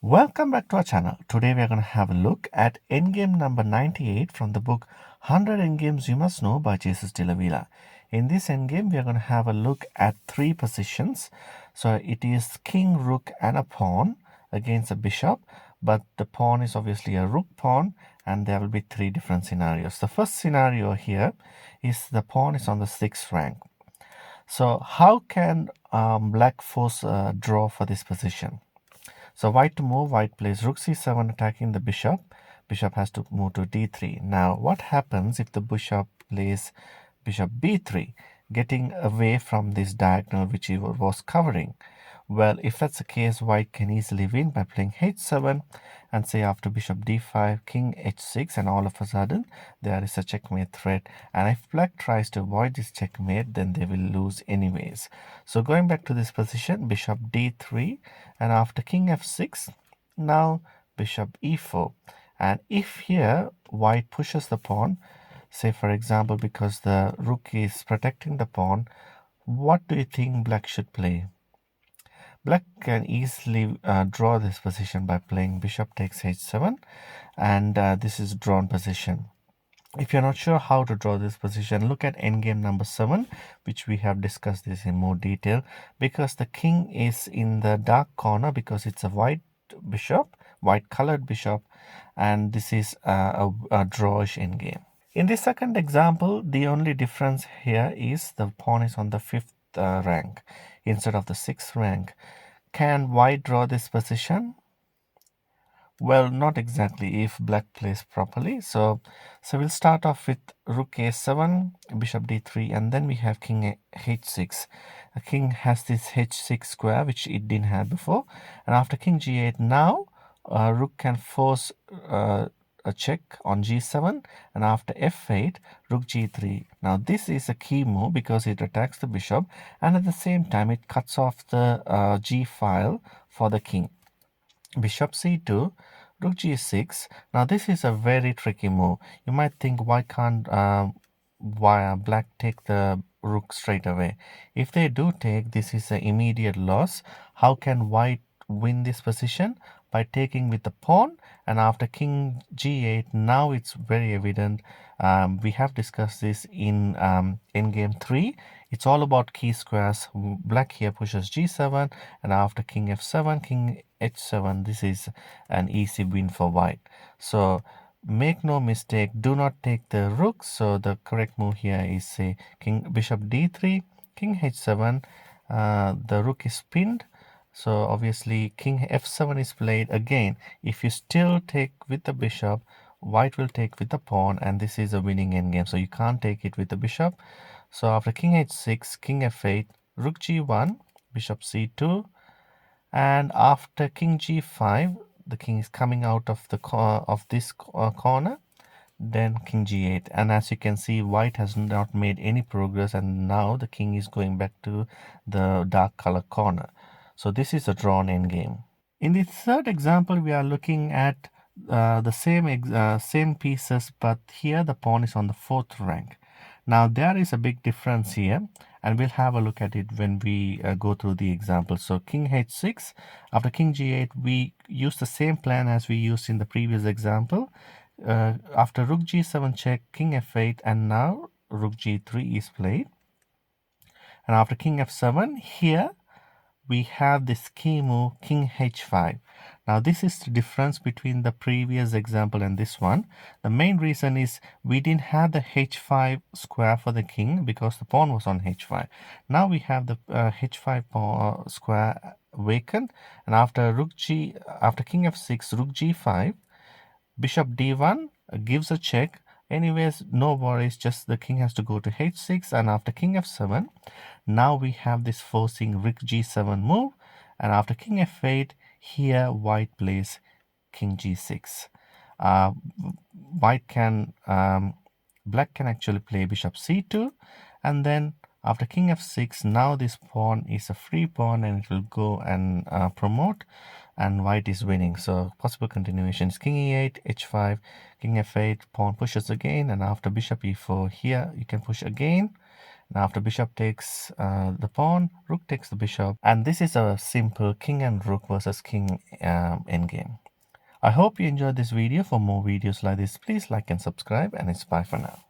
Welcome back to our channel. Today we are going to have a look at Endgame number 98 from the book 100 Endgames You Must Know by Jesus de la Villa. In this endgame, we are going to have a look at three positions. So it is king, rook, and a pawn against a bishop, but the pawn is obviously a rook pawn, and there will be three different scenarios. The first scenario here is the pawn is on the 6th rank. So how can black force a draw for this position? So white to move, white plays rook c7 attacking the bishop. Bishop has to move to d3. Now what happens if the bishop plays bishop b3, getting away from this diagonal which he was covering? Well, if that's the case, white can easily win by playing h7 and say after bishop d5, king h6, and all of a sudden there is a checkmate threat. And if black tries to avoid this checkmate, then they will lose anyways. So going back to this position, bishop d3, and after king f6, now bishop e4. And if here white pushes the pawn, say for example because the rook is protecting the pawn, what do you think black should play? Black can easily draw this position by playing bishop takes h7, and this is drawn position. If you're not sure how to draw this position, look at endgame number 7, which we have discussed this in more detail. Because the king is in the dark corner, because it's a white bishop, white colored bishop, and this is a drawish endgame. In the second example, the only difference here is the pawn is on the 5th rank instead of the 6th rank. Can white draw this position? Well, not exactly if black plays properly. So we'll start off with rook a7, bishop d3, and then we have king h6. The king has this h6 square, which it didn't have before. And after king g8, now rook can force a check on g7, and after f8, rook g3. Now this is a key move because it attacks the bishop, and at the same time it cuts off the g file for the king. Bishop c2, rook g6. Now this is a very tricky move. You might think, why can't black take the rook straight away? If they do take, this is an immediate loss. How can white win this position? By taking with the pawn, and after king g8, now it's very evident. We have discussed this in endgame 3. It's all about key squares. Black here pushes g7, and after king f7, king h7, this is an easy win for white. So make no mistake, do not take the rook. So the correct move here is say king bishop d3, king h7. The rook is pinned, so obviously king f7 is played again. If you still take with the bishop, white will take with the pawn, and this is a winning endgame. So you can't take it with the bishop. So after king h6, king f8, rook g1, bishop c2, and after king g5, the king is coming out of the this corner, then king g8. And as you can see, white has not made any progress, and now the king is going back to the dark color corner. So this is a drawn endgame. In the third example, we are looking at the same pieces, but here the pawn is on the 4th rank. Now there is a big difference here, and we'll have a look at it when we go through the example. So king h6, after king g8, we use the same plan as we used in the previous example. After rook g7 check, king f8, and now rook g3 is played. And after king f7, here we have this key move, king h5. Now this is the difference between the previous example and this one. The main reason is we didn't have the h5 square for the king because the pawn was on h5. Now we have the h5 square vacant, and after king f6, rook g5, bishop d1 gives a check. Anyways, no worries, just the king has to go to h6, and after king f7, now we have this forcing rook g7 move, and after king f8, here white plays king g6. Black can actually play bishop c2, and then after king f6, now this pawn is a free pawn and it will go and promote, and white is winning. So possible continuation is king e8, h5, king f8, pawn pushes again, and after bishop e4, here you can push again, Now after bishop takes the pawn, rook takes the bishop, and this is a simple king and rook versus king endgame. I hope you enjoyed this video. For more videos like this, please like and subscribe, and it's bye for now.